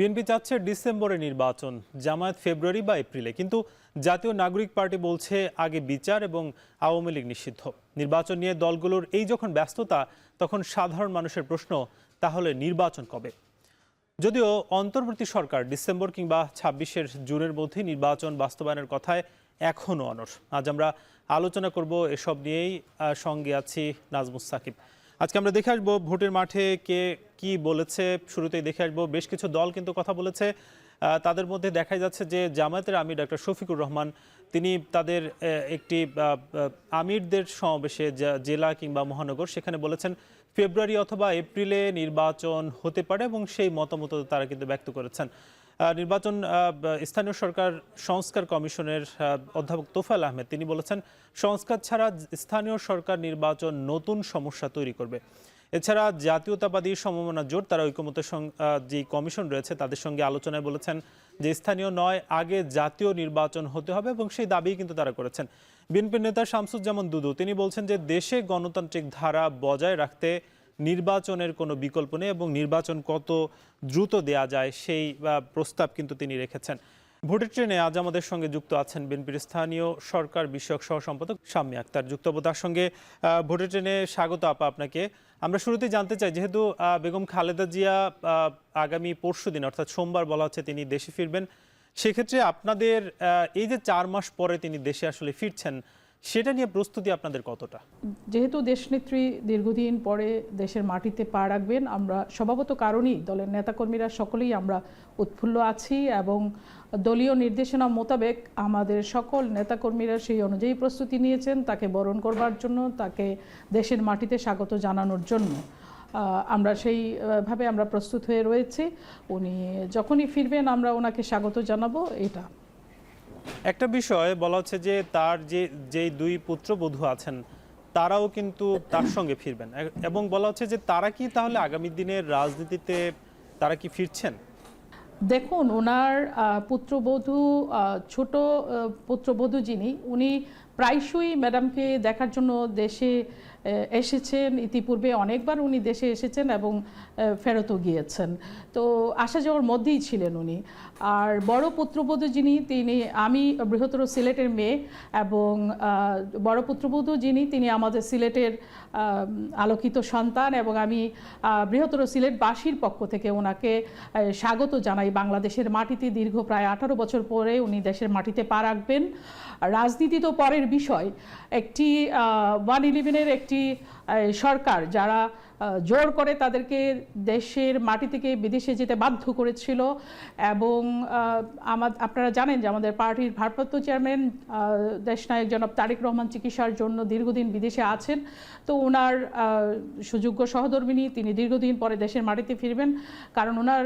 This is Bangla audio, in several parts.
বিএনপি চাচ্ছে ডিসেম্বরে নির্বাচন, জামায়াত ফেব্রুয়ারি বা এপ্রিলে। কিন্তু জাতীয় নাগরিক পার্টি বলছে আগে বিচার এবং আওয়ামী লীগ নিষিদ্ধ। নির্বাচন নিয়ে দলগুলোর এই যখন ব্যস্ততা, তখন সাধারণ মানুষের প্রশ্ন, তাহলে নির্বাচন কবে? যদিও অন্তর্বর্তী সরকার ডিসেম্বর কিংবা ২৬ জুনের মধ্যে নির্বাচন বাস্তবায়নের কথায় এখনও অনড়। আজ আমরা আলোচনা করব এসব নিয়েই। সঙ্গে আছি নাজমুস সাকিব। আজকে আমরা দেখে আসবো ভোটের মাঠে কে কি বলেছে। শুরুতেই দেখে আসবো বেশ কিছু দল কিন্তু কথা বলেছে। তাদের মধ্যে দেখা যাচ্ছে যে জামায়াতের আমির ডক্টর শফিকুর রহমান, তিনি তাদের একটি আমিরদের সমাবেশে জেলা কিংবা মহানগর, সেখানে বলেছেন ফেব্রুয়ারি অথবা এপ্রিলে নির্বাচন হতে পারে এবং সেই মতামত তারা কিন্তু ব্যক্ত করেছেন। নির্বাচন স্থানীয় সরকার সংস্কার কমিশনের অধ্যাপক তোফায়েল আহমেদ, তিনি বলেছেন সংস্কার ছাড়া স্থানীয় সরকার নির্বাচন নতুন সমস্যা তৈরি করবে। এছাড়া জাতীয়তাবাদী সমমনা জোট, তারা ঐকমত্যের যে কমিশন রয়েছে তাদের সঙ্গে আলোচনায় বলেছেন যে স্থানীয় নয়, আগে জাতীয় নির্বাচন হতে হবে এবং সেই দাবি কিন্তু তারা করেছেন। বিএনপির নেতা শামসুজ্জামান দুদু, তিনি বলছেন যে দেশে গণতান্ত্রিক ধারা বজায় রাখতে নির্বাচনের কোনো বিকল্প নেই এবং নির্বাচন কত দ্রুত দেয়া যায় সেই প্রস্তাব কিন্তু তিনি রেখেছেন। ভোটের ট্রেনে আজ আমাদের সঙ্গে যুক্ত আছেন বিএনপির স্থানীয় সরকার বিষয়ক সহ সম্পাদক শাম্মী আক্তার। যুক্ত হবো তার সঙ্গে। ভোটের ট্রেনে স্বাগত আপা আপনাকে। আমরা শুরুতেই জানতে চাই, যেহেতু বেগম খালেদা জিয়া আগামী পরশুদিন অর্থাৎ সোমবার বলা হচ্ছে তিনি দেশে ফিরবেন, সেক্ষেত্রে আপনাদের এই যে ৪ মাস পরে তিনি দেশে আসলে ফিরছেন, সেটা নিয়ে প্রস্তুতি আপনাদের কতটা? যেহেতু দেশনেত্রী দীর্ঘদিন পরে দেশের মাটিতে পা রাখবেন, আমরা স্বভাবত কারণেই দলের নেতাকর্মীরা সকলেই আমরা উৎফুল্ল আছি এবং দলীয় নির্দেশনা মোতাবেক আমাদের সকল নেতাকর্মীরা সেই অনুযায়ী প্রস্তুতি নিয়েছেন তাকে বরণ করবার জন্য, তাকে দেশের মাটিতে স্বাগত জানানোর জন্য। আমরা সেইভাবে আমরা প্রস্তুত হয়ে রয়েছি। উনি যখনই ফিরবেন আমরা ওনাকে স্বাগত জানাবো। এটা একটা বিষয় বলা হচ্ছে যে তার যে 2 পুত্রবধূ আছেন তারাও কিন্তু তার সঙ্গে ফিরবেন এবং বলা হচ্ছে যে তারা কি তাহলে আগামী দিনের রাজনীতিতে তারা কি ফিরছেন? দেখুন, ওনার পুত্রবধূ, ছোট পুত্রবধূ যিনি, উনি প্রায়শই ম্যাডামকে দেখার জন্য দেশে এসেছেন। ইতিপূর্বে অনেকবার উনি দেশে এসেছেন এবং ফেরতও গিয়েছেন। তো আসা যাওয়ার মধ্যেই ছিলেন উনি। আর বড় পুত্রবধূ যিনি, তিনি, আমি বৃহত্তর সিলেটের মেয়ে এবং বড় পুত্রবধূ যিনি, তিনি আমাদের সিলেটের আলোকিত সন্তান এবং আমি বৃহত্তর সিলেটবাসীর পক্ষ থেকে ওনাকে স্বাগত জানাই। বাংলাদেশের মাটিতে দীর্ঘ প্রায় 18 বছর পরে উনি দেশের মাটিতে পা রাখবেন। রাজনীতি তো পরের বিষয়। একটি 111-এর একটি সরকার যারা জোর করে তাদেরকে দেশের মাটি থেকে বিদেশে যেতে বাধ্য করেছিল এবং আপনারা জানেন যে আমাদের পার্টির ভারপ্রাপ্ত চেয়ারম্যান দেশনায়ক জনাব তারেক রহমান চিকিৎসার জন্য দীর্ঘদিন বিদেশে আছেন। তো ওনার সুযোগ্য সহধর্মিণী, তিনি দীর্ঘদিন পরে দেশের মাটিতে ফিরবেন, কারণ ওনার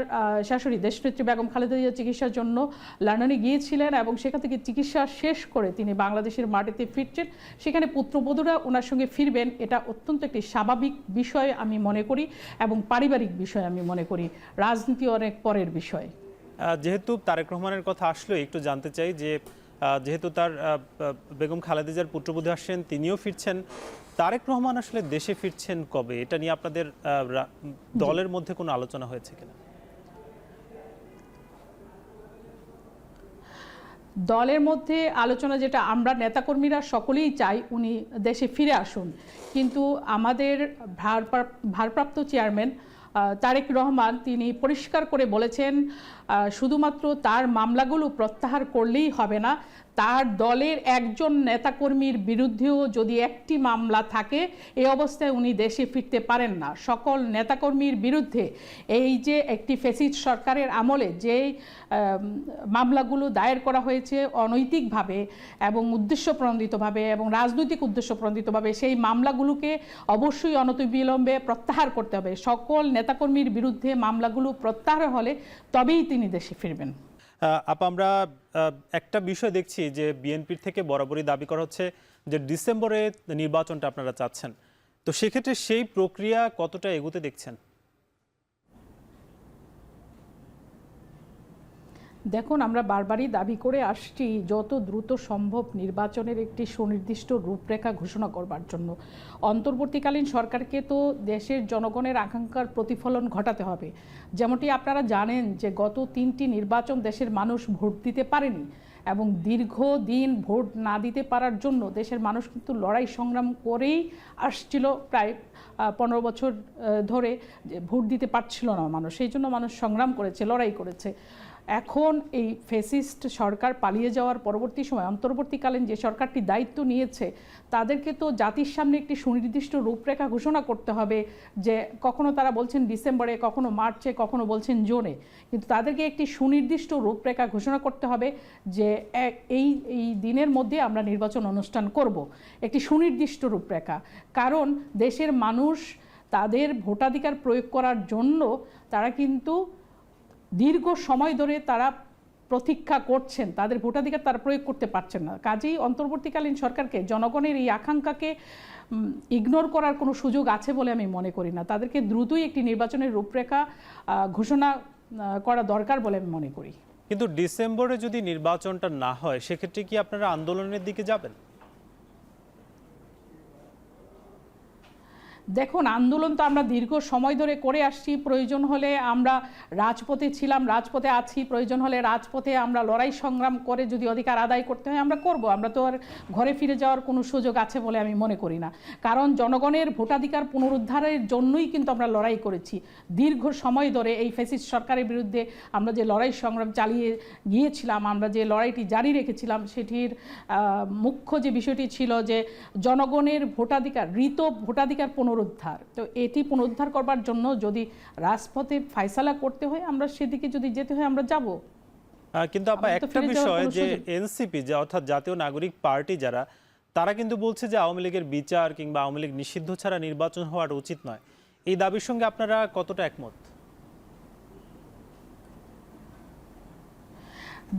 শাশুড়ি দেশনেত্রী বেগম খালেদা জিয়া চিকিৎসার জন্য লন্ডনে গিয়েছিলেন এবং সেখান থেকে চিকিৎসা শেষ করে তিনি বাংলাদেশের মাটিতে ফিরছেন। সেখানে পুত্রবধূরা ওনার সঙ্গে ফিরবেন, এটা অত্যন্ত একটি স্বাভাবিক বিষয় আমি মনে করি এবং পারিবারিক বিষয় আমি মনে করি। রাজনীতি অনেক পরের বিষয়। যেহেতু তারেক রহমানের কথা আসলো, একটু জানতে চাই যে যেহেতু তার বেগম খালেদা জিয়ার পুত্রবধূ আসছেন, তিনিও ফিরছেন, তারেক রহমান আসলে দেশে ফিরছেন কবে? এটা নিয়ে আপনাদের দলের মধ্যে কোনো আলোচনা হয়েছে কিনা? দলের মধ্যে আলোচনা, যেটা আমরা নেতাকর্মীরা সকলেই চাই উনি দেশে ফিরে আসুন, কিন্তু আমাদের ভারপ্রাপ্ত চেয়ারম্যান তারেক রহমান তিনি পরিষ্কার করে বলেছেন শুধুমাত্র তার মামলাগুলো প্রত্যাহার করলেই হবে না, তার দলের একজন নেতাকর্মীর বিরুদ্ধেও যদি একটি মামলা থাকে এই অবস্থায় উনি দেশে ফিরতে পারেন না। সকল নেতাকর্মীর বিরুদ্ধে এই যে একটি ফ্যাসিস্ট সরকারের আমলে যে মামলাগুলো দায়ের করা হয়েছে অনৈতিকভাবে এবং উদ্দেশ্যপ্রণোদিতভাবে এবং রাজনৈতিক উদ্দেশ্যপ্রণোদিতভাবে, সেই মামলাগুলোকে অবশ্যই অনতিবিলম্বে প্রত্যাহার করতে হবে। সকল নেতাকর্মীর বিরুদ্ধে মামলাগুলো প্রত্যাহার হলে তবেই তিনি দেশে ফিরবেন। আমরা একটা বিষয় দেখছি যে বিএনপির থেকে বরাবরই দাবি করা হচ্ছে যে ডিসেম্বরে নির্বাচনটা আপনারা চাচ্ছেন, তো সেক্ষেত্রে সেই প্রক্রিয়া কতটা এগোতে দেখছেন? দেখুন, আমরা বারবারই দাবি করে আসছি যত দ্রুত সম্ভব নির্বাচনের একটি সুনির্দিষ্ট রূপরেখা ঘোষণা করবার জন্য। অন্তর্বর্তীকালীন সরকারকে তো দেশের জনগণের আকাঙ্ক্ষার প্রতিফলন ঘটাতে হবে। যেমনটি আপনারা জানেন যে গত 3টি নির্বাচন দেশের মানুষ ভোট দিতে পারেনি, এবং দীর্ঘদিন ভোট না দিতে পারার জন্য দেশের মানুষ কিন্তু লড়াই সংগ্রাম করেই আসছিল প্রায় 15 বছর ধরে। ভোট দিতে পারছিল না মানুষ, সেই জন্য মানুষ সংগ্রাম করেছে, লড়াই করেছে। এখন এই ফ্যাসিস্ট সরকার পালিয়ে যাওয়ার পরবর্তী সময় অন্তর্বর্তীকালীন যে সরকারটি দায়িত্ব নিয়েছে তাদেরকে তো জাতির সামনে একটি সুনির্দিষ্ট রূপরেখা ঘোষণা করতে হবে। যে কখনো তারা বলছেন ডিসেম্বরে, কখনো মার্চে, কখনো বলছেন জুনে, কিন্তু তাদেরকে একটি সুনির্দিষ্ট রূপরেখা ঘোষণা করতে হবে যে এই এই দিনের মধ্যে আমরা নির্বাচন অনুষ্ঠান করব, একটি সুনির্দিষ্ট রূপরেখা। কারণ দেশের মানুষ তাদের ভোটাধিকার প্রয়োগ করার জন্য তারা কিন্তু দীর্ঘ সময় ধরে তারা প্রতীক্ষা করছেন, তাদের ভোটাধিকার তারা প্রয়োগ করতে পারছেন না। কাজেই অন্তর্বর্তীকালীন সরকারকে জনগণের এই আকাঙ্ক্ষাকে ইগনোর করার কোনো সুযোগ আছে বলে আমি মনে করি না। তাদেরকে দ্রুতই একটি নির্বাচনের রূপরেখা ঘোষণা করা দরকার বলে আমি মনে করি। কিন্তু ডিসেম্বরে যদি নির্বাচনটা না হয় সেক্ষেত্রে কি আপনারা আন্দোলনের দিকে যাবেন? দেখুন, আন্দোলন তো আমরা দীর্ঘ সময় ধরে করে আসছি। প্রয়োজন হলে আমরা রাজপথে ছিলাম, রাজপথে আছি, প্রয়োজন হলে রাজপথে আমরা লড়াই সংগ্রাম করে যদি অধিকার আদায় করতে হয় আমরা করব। আমরা তো আর ঘরে ফিরে যাওয়ার কোনো সুযোগ আছে বলে আমি মনে করি না। কারণ জনগণের ভোটাধিকার পুনরুদ্ধারের জন্যই কিন্তু আমরা লড়াই করেছি দীর্ঘ সময় ধরে। এই ফ্যাসিস্ট সরকারের বিরুদ্ধে আমরা যে লড়াই সংগ্রাম চালিয়ে গিয়েছিলাম, আমরা যে লড়াইটি জারি রেখেছিলাম, সেটির মুখ্য যে বিষয়টি ছিল যে জনগণের ভোটাধিকার, ঋত ভোটাধিকার পুনরুদ্ধার। তো এটি পুনরুদ্ধার করবার জন্য যদি রাজপথে ফায়সালা করতে হয়, আমরা সেদিকে যদি যেতে হয় আমরা যাব। কিন্তু আপা একটা বিষয় যে এনসিপি, যে অর্থাৎ জাতীয় নাগরিক পার্টি যারা, তারা কিন্তু বলছে যে আওয়ামী লীগের বিচার কিংবা আওয়ামী লীগ নিষিদ্ধ ছাড়া নির্বাচন হওয়াটা উচিত নয়। এই দাবির সঙ্গে আপনারা কতটা একমত?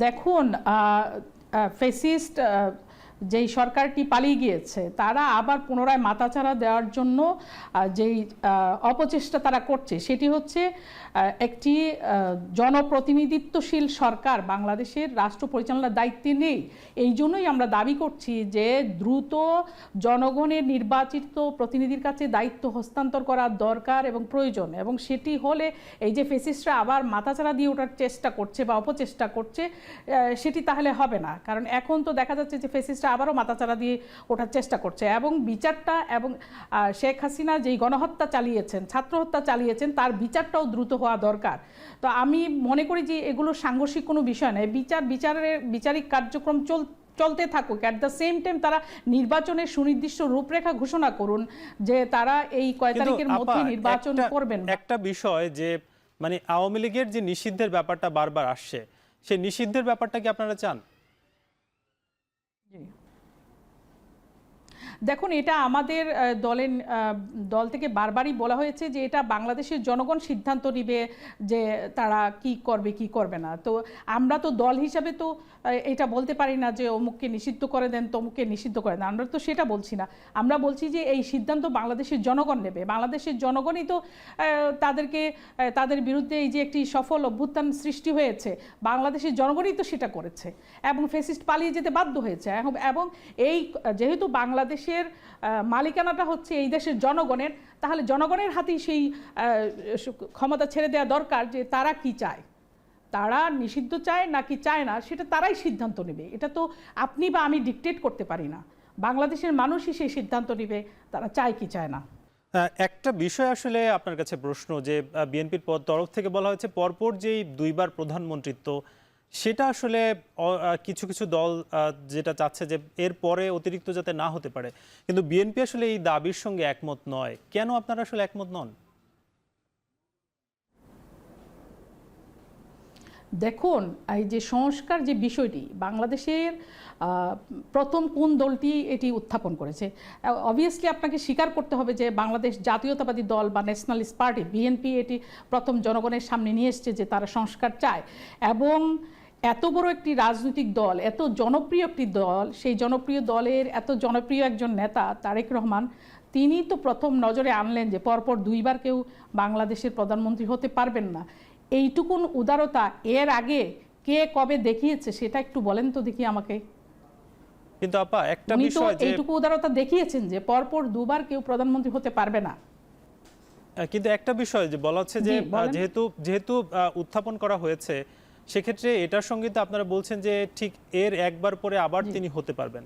দেখুন, ফ্যাসিস্ট যেই সরকারটি পালিয়ে গিয়েছে তারা আবার পুনরায় মাথাচাড়া দেওয়ার জন্য যেই অপচেষ্টা তারা করছে সেটি হচ্ছে একটি জনপ্রতিনিধিত্বশীল সরকার বাংলাদেশের রাষ্ট্র পরিচালনার দায়িত্বে নেই। এই জন্যই আমরা দাবি করছি যে দ্রুত জনগণের নির্বাচিত প্রতিনিধির কাছে দায়িত্ব হস্তান্তর করা দরকার এবং প্রয়োজন। এবং সেটি হলে এই যে ফ্যাসিস্টরা আবার মাথাচাড়া দিয়ে ওঠার চেষ্টা করছে বা অপচেষ্টা করছে, সেটি তাহলে হবে না। কারণ এখন তো দেখা যাচ্ছে যে ফ্যাসিস্টরা আবারও মাথাচাড়া দিয়ে ওঠার চেষ্টা করছে। এবং বিচারটা, এবং শেখ হাসিনা যেই গণহত্যা চালিয়েছেন, ছাত্র হত্যা চালিয়েছেন, তার বিচারটাও দ্রুত হওয়া দরকার। তো আমি মনে করি যে এগুলো সাংঘর্ষিক কোনো বিষয় নয়। বিচারিক কার্যক্রম চলতে থাকুক। অ্যাট দ্য সেম টাইম তারা নির্বাচনের সুনির্দিষ্ট রূপরেখা ঘোষণা করুন যে তারা এই কয় তারিখের মধ্যে নির্বাচন করবেন। একটা বিষয় যে মানে আওয়ামী লীগের যে নিষিদ্ধের ব্যাপারটা বারবার আসছে, সেই নিষিদ্ধের ব্যাপারটা কি আপনারা চান? দেখুন, এটা আমাদের দল থেকে বারবারই বলা হয়েছে যে এটা বাংলাদেশের জনগণ সিদ্ধান্ত নিবে যে তারা কি করবে কি করবে না। তো আমরা তো দল হিসাবে তো এটা বলতে পারি না যে অমুককে নিষিদ্ধ করে দেন, তমুককে নিষিদ্ধ করে দেন। আমরা তো সেটা বলছি না। আমরা বলছি যে এই সিদ্ধান্ত বাংলাদেশের জনগণ নেবে। বাংলাদেশের জনগণই তো তাদের বিরুদ্ধে এই যে একটি সফল অভ্যুত্থান সৃষ্টি হয়েছে, বাংলাদেশের জনগণই তো সেটা করেছে এবং ফ্যাসিস্ট পালিয়ে যেতে বাধ্য হয়েছে। এবং এই যেহেতু বাংলাদেশের মালিকানাটা হচ্ছে এই দেশের জনগণের, তাহলে জনগণের হাতেই সেই ক্ষমতা ছেড়ে দেওয়া দরকার যে তারা কি চায়, তারা নিষিদ্ধ চায় নাকি চায় না সেটা তারাই সিদ্ধান্ত নেবে। এটা তো আপনি বা আমি ডিকটেট করতে পারি না। বাংলাদেশের মানুষই সেই সিদ্ধান্ত নেবে তারা চায় কি চায় না। একটা বিষয় আসলে আপনার কাছে প্রশ্ন, যে বিএনপির তরফ থেকে বলা হয়েছে পরপর যেই 2বার প্রধানমন্ত্রিত্ব, সেটা আসলে কিছু কিছু দল যেটা চাচ্ছে যে এর পরে অতিরিক্ত যাতে না হতে পারে, কিন্তু বিএনপি আসলে এই দাবির সঙ্গে একমত নয়। কেন আপনারা আসলে একমত নন? দেখুন, এই যে সংস্কার যে বিষয়টি বাংলাদেশের প্রথম কোন দলটি এটি উত্থাপন করেছে, অবভিয়াসলি আপনাকে স্বীকার করতে হবে যে বাংলাদেশ জাতীয়তাবাদী দল বা ন্যাশনালিস্ট পার্টি বিএনপি এটি প্রথম জনগণের সামনে নিয়ে এসছে যে তারা সংস্কার চায়। এবং এত বড় একটি রাজনৈতিক দল, এত জনপ্রিয় একটি দল, সেই জনপ্রিয় দলের এত জনপ্রিয় একজন নেতা তারেক রহমান, তিনি তো প্রথম নজরে আনলেন যে পরপর 2বার কেউ বাংলাদেশের প্রধানমন্ত্রী হতে পারবেন না। এইটুকুন উদারতা এর আগে কে কবে দেখিয়েছে সেটা একটু বলেন তো দেখি আমাকে। কিন্তু আপা একটা উনি তো বিষয় যে এইটুকু উদারতা দেখিয়েছেন যে পরপর দুবার কেউ প্রধানমন্ত্রী হতে পারবে না। কিন্তু একটা বিষয় যে বলা হচ্ছে যে জি, বলেন। যেহেতু যেহেতু উত্থাপন করা হয়েছে, সেক্ষেত্রে এটার সঙ্গে তো আপনারা বলছেন যে ঠিক এর একবার পরে আবার জি। তিনি হতে পারবেন,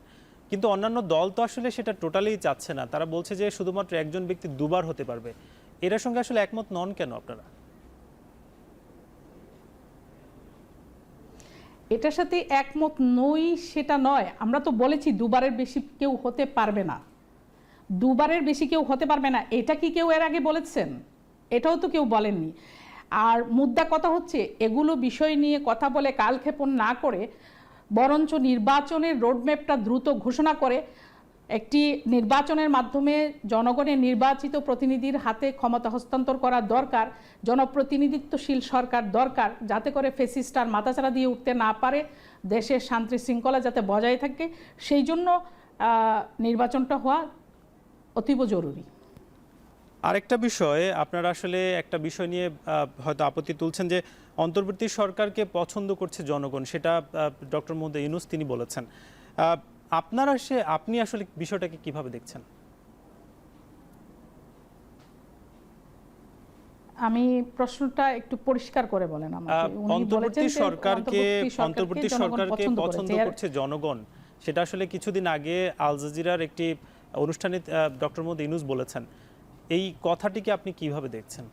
কিন্তু অন্যান্য দল তো আসলে সেটা টোটালি চাচ্ছে না। তারা বলছে যে শুধুমাত্র একজন ব্যক্তি দুবার হতে পারবে। এটার সঙ্গে আসলে একমত নন কেন আপনারা? এটার সাথে একমত নই সেটা নয়, আমরা তো বলেছি দুবারের বেশি কেউ হতে পারবে না। দুবারের বেশি কেউ হতে পারবে না, এটা কি কেউ এর আগে বলেছেন? এটাও তো কেউ বলেননি। আর মুদ্রা কথা হচ্ছে, এগুলো বিষয় নিয়ে কথা বলে কালক্ষেপণ না করে বরঞ্চ নির্বাচনের রোডম্যাপটা দ্রুত ঘোষণা করে একটি নির্বাচনের মাধ্যমে জনগণের নির্বাচিত প্রতিনিধির হাতে ক্ষমতা হস্তান্তর করা দরকার। জনপ্রতিনিধিত্বশীল সরকার দরকার, যাতে করে ফেসিস্টার মাথাচাড়া দিয়ে উঠতে না পারে, দেশের শান্তি শৃঙ্খলা যাতে বজায় থাকে। সেই জন্য নির্বাচনটা হওয়া অতীব জরুরি। আরেকটা বিষয়, আপনারা আসলে একটা বিষয় নিয়ে হয়তো আপত্তি তুলছেন যে অন্তর্বর্তী সরকারকে পছন্দ করছে জনগণ, সেটা ডক্টর মোহাম্মদ ইউনূস তিনি বলেছেন। আপনি আসলে বিষয়টাকে কিভাবে দেখছেন? আমি প্রশ্নটা একটু পরিষ্কার করে বলেন আমাকে। উনি বলেছেন যে অন্তর্বর্তী সরকারকে পছন্দ করছে জনগণ, সেটা আসলে কিছুদিন আগে আল জাজিরার একটি অনুষ্ঠানে ডক্টর মোহাম্মদ ইউনূস বলেছেন। এই কথাটিকে আপনি কিভাবে দেখছেন?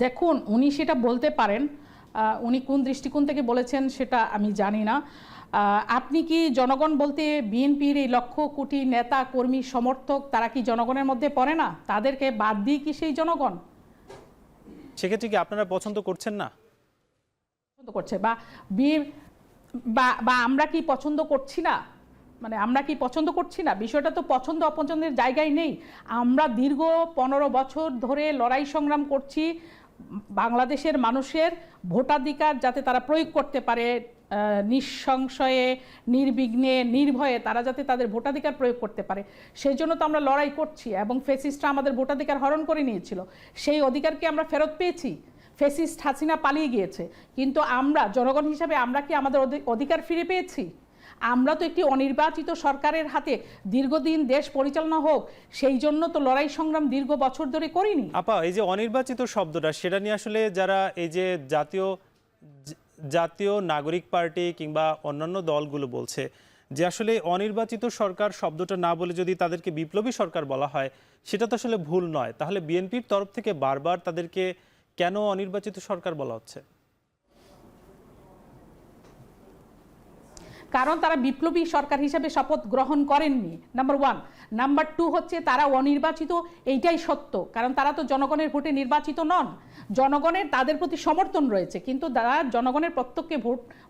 দেখুন, উনি সেটা বলতে পারেন, উনি কোন দৃষ্টিকোণ থেকে বলেছেন সেটা আমি জানি না। আপনি কি জনগণ বলতে বিএনপির এই লক্ষ কোটি নেতা কর্মী সমর্থক, তারা কি জনগণের মধ্যে পড়ে না? তাদেরকে বাদ দিয়ে কি সেই জনগণ সেক্ষেত্রে কি আপনারা পছন্দ করছেন না? পছন্দ করছে? বা বীর বা আমরা কি পছন্দ করছি না? মানে আমরা কি পছন্দ করছি না? বিষয়টা তো পছন্দ অপছন্দের জায়গায় নেই। আমরা দীর্ঘ 15 বছর ধরে লড়াই সংগ্রাম করছি বাংলাদেশের মানুষের ভোটাধিকার যাতে তারা প্রয়োগ করতে পারে, নিঃসংশয়ে, নির্বিঘ্নে, নির্ভয়ে তারা যাতে তাদের ভোটাধিকার প্রয়োগ করতে পারে। সেই জন্য তো আমরা লড়াই করছি, এবং ফ্যাসিস্টরা আমাদের ভোটাধিকার হরণ করে নিয়েছিল। সেই অধিকারকে আমরা ফেরত পেয়েছি। ফ্যাসিস্ট হাসিনা পালিয়ে গিয়েছে, কিন্তু আমরা জনগণ হিসাবে আমরা কি আমাদের অধিকার ফিরে পেয়েছি? আমরা তো একটি অনির্বাচিত সরকারের হাতে দীর্ঘদিন দেশ পরিচালনা হোক, সেই জন্য তো লড়াই সংগ্রাম দীর্ঘ বছর ধরে করিনি। আপা, এই যে অনির্বাচিত শব্দটা, সেটা নিয়ে আসলে যারা এই যে জাতীয় নাগরিক পার্টি কিংবা অন্যান্য দলগুলো বলছে যে আসলে অনির্বাচিত সরকার শব্দটা না বলে যদি তাদেরকে বিপ্লবী সরকার বলা হয়, সেটা তো আসলে ভুল নয়। তাহলে বিএনপির তরফ থেকে বারবার তাদেরকে কেন অনির্বাচিত সরকার বলা হচ্ছে? কারণ তারা বিপ্লবী সরকার হিসেবে শপথ গ্রহণ করেননি, নাম্বার 1। নাম্বার 2 হচ্ছে তারা অনির্বাচিত, এইটাই সত্য, কারণ তারা তো জনগণের ভোটে নির্বাচিত নন। জনগণের তাদের প্রতি সমর্থন রয়েছে, কিন্তু তারা জনগণের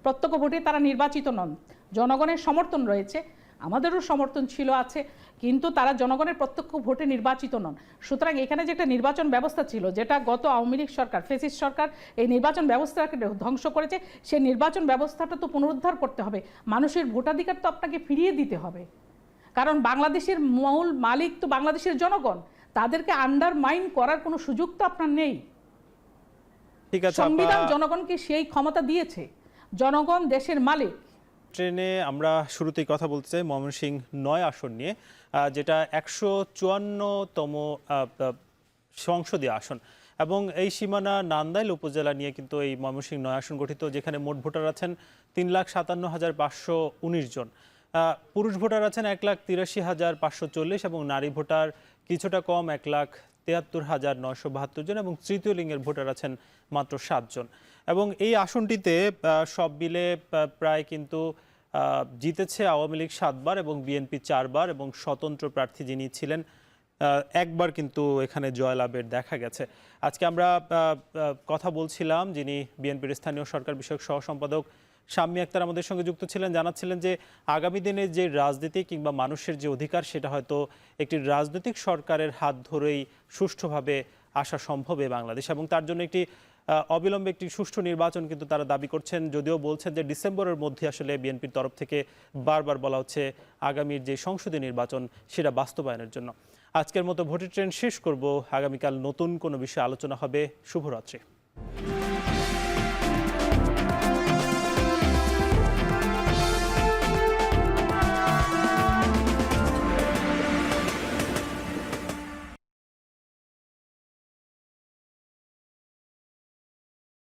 প্রত্যক্ষ ভোটে তারা নির্বাচিত নন। জনগণের সমর্থন রয়েছে, আমাদেরও সমর্থন ছিল, আছে, কিন্তু তারা জনগণের প্রত্যক্ষ ভোটে নির্বাচিত নন। সুতরাং এখানে যে একটা নির্বাচন ব্যবস্থা ছিল, যেটা গত আওয়ামী লীগ সরকার, ফ্যাসিস্ট সরকার এই নির্বাচন ব্যবস্থাকে ধ্বংস করেছে, সেই নির্বাচন ব্যবস্থাটা তো পুনরুদ্ধার করতে হবে। মানুষের ভোটাধিকার তো আপনাকে ফিরিয়ে দিতে হবে, কারণ বাংলাদেশের মূল মালিক তো বাংলাদেশের জনগণ। তাদেরকে আন্ডারমাইন করার কোনো সুযোগ তো আপনার নেই। ঠিক আছে, সংবিধান জনগণকে সেই ক্ষমতা দিয়েছে, জনগণ দেশের মালিক। ট্রেনে আমরা শুরুতেই কথা বলতে চাই ময়মনসিংহ 9 আসন নিয়ে, যেটা 154তম সংসদীয় আসন, এবং এই সীমানা নান্দাইল উপজেলা নিয়ে কিন্তু এই ময়মনসিংহ 9 আসন গঠিত, যেখানে মোট ভোটার আছেন 3,57,519 জন। পুরুষ ভোটার আছেন 1,83,540 এবং নারী ভোটার কিছুটা কম 1,73,972 জন, এবং তৃতীয় লিঙ্গের ভোটার আছেন মাত্র 7 জন। এবং এই আসনটিতে সব মিলে প্রায় কিন্তু জিতেছে আওয়ামী লীগ 7 বার এবং বিএনপি 4 বার, এবং স্বতন্ত্র প্রার্থী যিনি ছিলেন একবার কিন্তু এখানে জয়লাভের দেখা গেছে। আজকে আমরা কথা বলছিলাম, যিনি বিএনপির স্থানীয় সরকার বিষয়ক সহ সম্পাদক শাম্মী আক্তার আমাদের সঙ্গে যুক্ত ছিলেন, জানাচ্ছিলেন যে আগামী দিনে যে রাজনীতি কিংবা মানুষের যে অধিকার, সেটা হয়তো একটি রাজনৈতিক সরকারের হাত ধরেই সুষ্ঠুভাবে আসা সম্ভব এই বাংলাদেশ, এবং তার জন্য একটি অবিলম্বে একটি সুষ্ঠু নির্বাচন কিন্তু তারা দাবি করছেন। যদিও বলছেন যে ডিসেম্বরের মধ্যে আসলে বিএনপির তরফ থেকে বারবার বলা হচ্ছে আগামীর যে সংসদীয় নির্বাচন সেটা বাস্তবায়নের জন্য। আজকের মতো ভোটের ট্রেন শেষ করব। আগামীকাল নতুন কোনো বিষয়ে আলোচনা হবে। শুভরাত্রি।